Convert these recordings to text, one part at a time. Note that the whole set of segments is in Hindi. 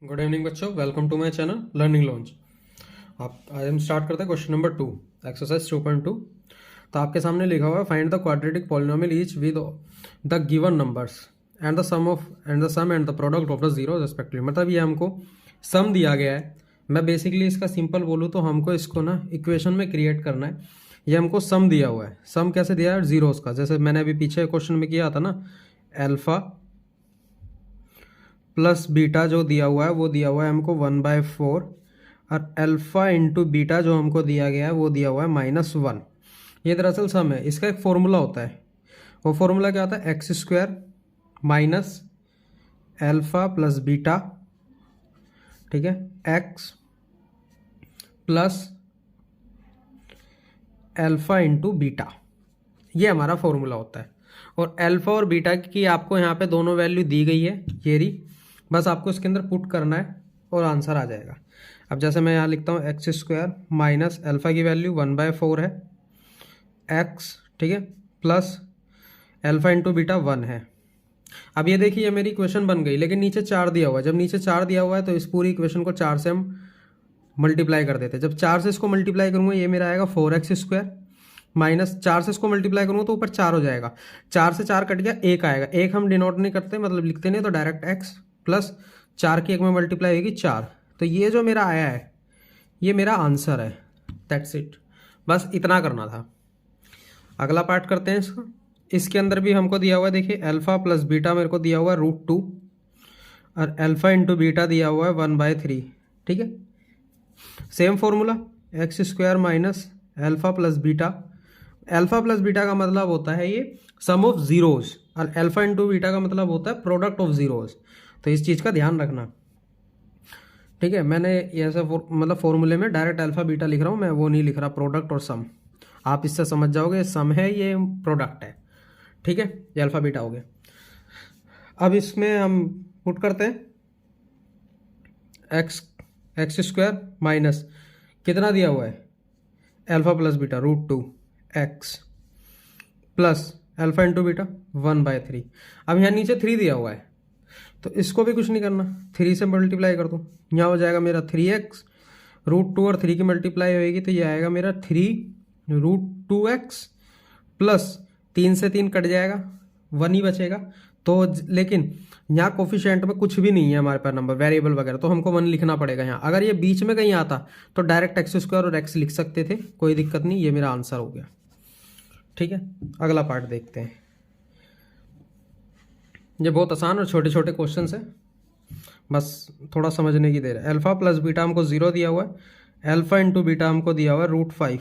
गुड इवनिंग बच्चों, welcome to my channel learning launch. आप आज हम स्टार्ट करते हैं क्वेश्चन नंबर 2, एक्सरसाइज 2.2। तो आपके सामने लिखा हुआ है find the quadratic polynomial each with the given numbers and the sum and the product of the zero respectively. मतलब ये हमको सम दिया गया है। मैं बेसिकली इसका सिंपल बोलूँ तो हमको इसको ना इक्वेशन में क्रिएट करना है। ये हमको सम दिया हुआ है। सम कैसे दिया है? जीरोस का। जैसे मैंने अभी पीछे क्वेश्चन में किया था ना, एल्फा प्लस बीटा जो दिया हुआ है वो दिया हुआ है हमको 1/4, और अल्फ़ा इंटू बीटा जो हमको दिया गया है वो दिया हुआ है -1। ये दरअसल सम है। इसका एक फॉर्मूला होता है। वो फॉर्मूला क्या होता है? X square minus alpha plus beta, ठीक है, x plus alpha into beta. ये हमारा फॉर्मूला होता है। और अल्फ़ा और बीटा की आपको यहाँ पे दोनों वैल्यू दी गई है, ये रही। बस आपको इसके अंदर पुट करना है और आंसर आ जाएगा। अब जैसे मैं यहाँ लिखता हूँ एक्स स्क्वायर माइनस अल्फ़ा की वैल्यू 1/4 है, एक्स, ठीक है, प्लस अल्फ़ा इंटू बीटा 1 है। अब ये देखिए ये मेरी इक्वेशन बन गई, लेकिन नीचे 4 दिया हुआ है। जब नीचे 4 दिया हुआ है तो इस पूरी इक्वेशन को 4 से हम मल्टीप्लाई कर देते हैं। जब 4 से इसको मल्टीप्लाई करूँगा ये मेरा आएगा 4x स्क्वायर, माइनस 4 से इसको मल्टीप्लाई करूँगा तो ऊपर 4 हो जाएगा। 4 से 4 कट गया, 1 आएगा। 1 हम डिनोट नहीं करते, मतलब लिखते नहीं, तो डायरेक्ट x प्लस 4 की 1 में मल्टीप्लाई होगी 4। तो ये जो मेरा आया है ये मेरा आंसर है। That's it. बस इतना करना था। अगला पार्ट करते हैं इसका। इसके अंदर भी हमको दिया हुआ है, देखिए अल्फ़ा प्लस बीटा मेरे को दिया हुआ है √2, और अल्फ़ा इंटू बीटा दिया हुआ है 1/3, ठीक है। Same formula, x square minus alpha plus beta. Alpha plus beta का मतलब होता है ये सम ऑफ जीरोस, और अल्फ़ा इंटू बीटा का मतलब होता है प्रोडक्ट ऑफ जीरोस। तो इस चीज़ का ध्यान रखना, ठीक है। मैंने ऐसा मतलब फॉर्मूले में डायरेक्ट अल्फ़ा बीटा लिख रहा हूँ, मैं वो नहीं लिख रहा प्रोडक्ट और सम। आप इससे समझ जाओगे सम है, ये प्रोडक्ट है, ठीक है। ये अल्फ़ा बीटा हो गया। अब इसमें हम पुट करते हैं एक्स स्क्वायर माइनस कितना दिया हुआ है, alpha plus beta √2 x plus alpha into beta 1/3। अब यहाँ नीचे 3 दिया हुआ है तो इसको भी कुछ नहीं करना, 3 से मल्टीप्लाई कर दो। यहाँ हो जाएगा मेरा 3x, √2 और 3 की मल्टीप्लाई होएगी तो ये आएगा मेरा 3√2x प्लस 3 से 3 कट जाएगा, 1 ही बचेगा। तो लेकिन यहाँ कोफिशिएंट में कुछ भी नहीं है हमारे पास नंबर, वेरिएबल वगैरह, तो हमको 1 लिखना पड़ेगा यहाँ। अगर ये बीच में कहीं आता तो डायरेक्ट एक्स स्क्वायर और x लिख सकते थे, कोई दिक्कत नहीं। ये मेरा आंसर हो गया, ठीक है। अगला पार्ट देखते हैं। ये बहुत आसान और छोटे छोटे क्वेश्चन है, बस थोड़ा समझने की देर है। अल्फ़ा प्लस बीटा हमको 0 दिया हुआ है, अल्फ़ा इंटू बीटा हमको दिया हुआ है √5,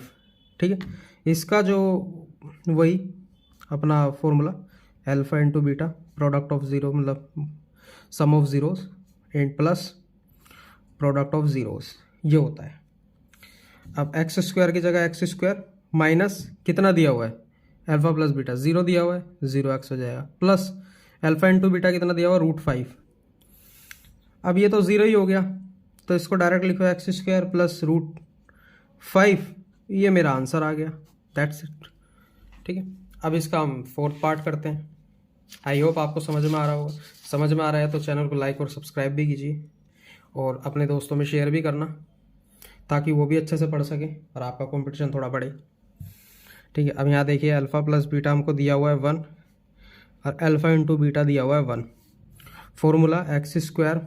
ठीक है। इसका जो वही अपना formula alpha into beta product of zero, मतलब sum of zeros and plus product of zeros, ये होता है। अब एक्स स्क्वायर की जगह एक्स स्क्वायर माइनस कितना दिया हुआ है, अल्फ़ा प्लस बीटा 0 दिया हुआ है, 0x हो जाएगा, प्लस अल्फ़ा इंटू बीटा कितना दिया हुआ है √5। अब ये तो 0 ही हो गया, तो इसको डायरेक्ट लिखो एक्स स्क्वायर प्लस √5। ये मेरा आंसर आ गया। दैट्स इट, ठीक है। अब इसका हम 4th पार्ट करते हैं। आई होप आपको समझ में आ रहा होगा। समझ में आ रहा है तो चैनल को लाइक और सब्सक्राइब भी कीजिए, और अपने दोस्तों में शेयर भी करना, ताकि वो भी अच्छे से पढ़ सकें और आपका कंपटीशन थोड़ा बढ़े, ठीक है। अब यहाँ देखिए अल्फ़ा प्लस बीटा हमको दिया हुआ है 1, और अल्फ़ा इंटू बीटा दिया हुआ है 1। Formula x square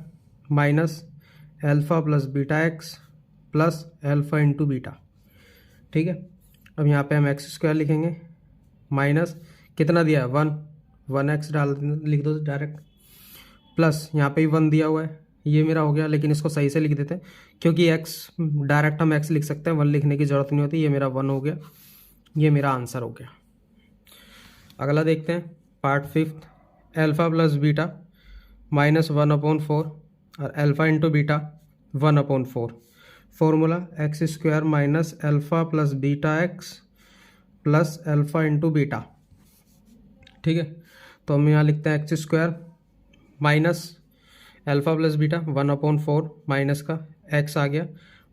minus alpha plus beta x plus alpha into beta, ठीक है। अब यहाँ पे हम एक्स स्क्वायर लिखेंगे माइनस कितना दिया है 1x लिख दो डायरेक्ट, प्लस यहाँ पे ही 1 दिया हुआ है, ये मेरा हो गया। लेकिन इसको सही से लिख देते हैं, क्योंकि x डायरेक्ट हम x लिख सकते हैं, 1 लिखने की ज़रूरत नहीं होती। ये मेरा 1 हो गया, ये मेरा आंसर हो गया। अगला देखते हैं part 5th, alpha plus beta -1/4 और alpha into beta 1/4। Formula x square minus alpha plus beta x plus alpha into beta, ठीक है। तो हम यहाँ लिखते हैं x square minus alpha plus beta 1/4, minus का एक्स आ गया,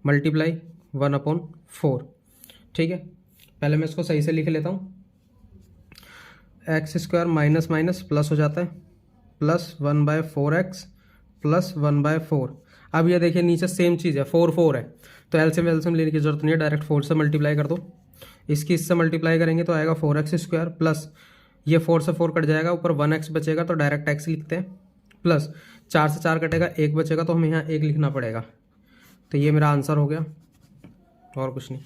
मल्टीप्लाई 1/4, ठीक है। पहले मैं इसको सही से लिख लेता हूँ। X square minus minus plus हो जाता है, प्लस 1/4x प्लस 1/4। अब ये देखिए नीचे सेम चीज़ है, 4 4 है, तो एलसीएम एलसीएम लेने की जरूरत नहीं है, डायरेक्ट 4 से मल्टीप्लाई कर दो। इसकी इससे मल्टीप्लाई करेंगे तो आएगा 4x² प्लस ये 4 से 4 कट जाएगा, ऊपर 1x बचेगा तो डायरेक्ट x लिखते हैं, प्लस 4 से 4 कटेगा, 1 बचेगा तो हमें यहाँ 1 लिखना पड़ेगा। तो ये मेरा आंसर हो गया, और कुछ नहीं।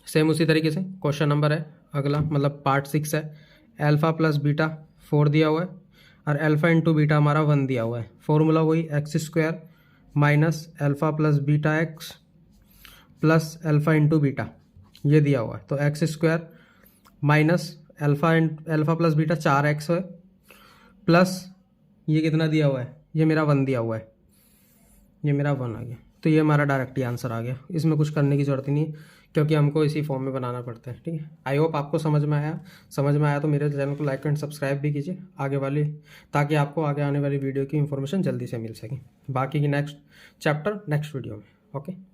सेम उसी तरीके से क्वेश्चन नंबर है अगला, मतलब पार्ट 6 है। अल्फ़ा प्लस बीटा 4 दिया हुआ है और अल्फ़ा इंटू बीटा हमारा 1 दिया हुआ है। फॉर्मूला वही x² minus alpha plus beta x plus alpha into beta, ये दिया हुआ है। तो x² minus alpha plus beta 4x है, प्लस ये कितना दिया हुआ है, ये मेरा 1 दिया हुआ है, ये मेरा 1 आ गया। तो ये हमारा डायरेक्ट ही आंसर आ गया, इसमें कुछ करने की ज़रूरत ही नहीं है क्योंकि हमको इसी फॉर्म में बनाना पड़ता है। ठीक है, आई होप आपको समझ में आया तो मेरे चैनल को लाइक एंड सब्सक्राइब भी कीजिए आगे वाली, ताकि आपको आगे आने वाली वीडियो की इन्फॉर्मेशन जल्दी से मिल सके। बाकी की नेक्स्ट चैप्टर नेक्स्ट वीडियो में। ओके।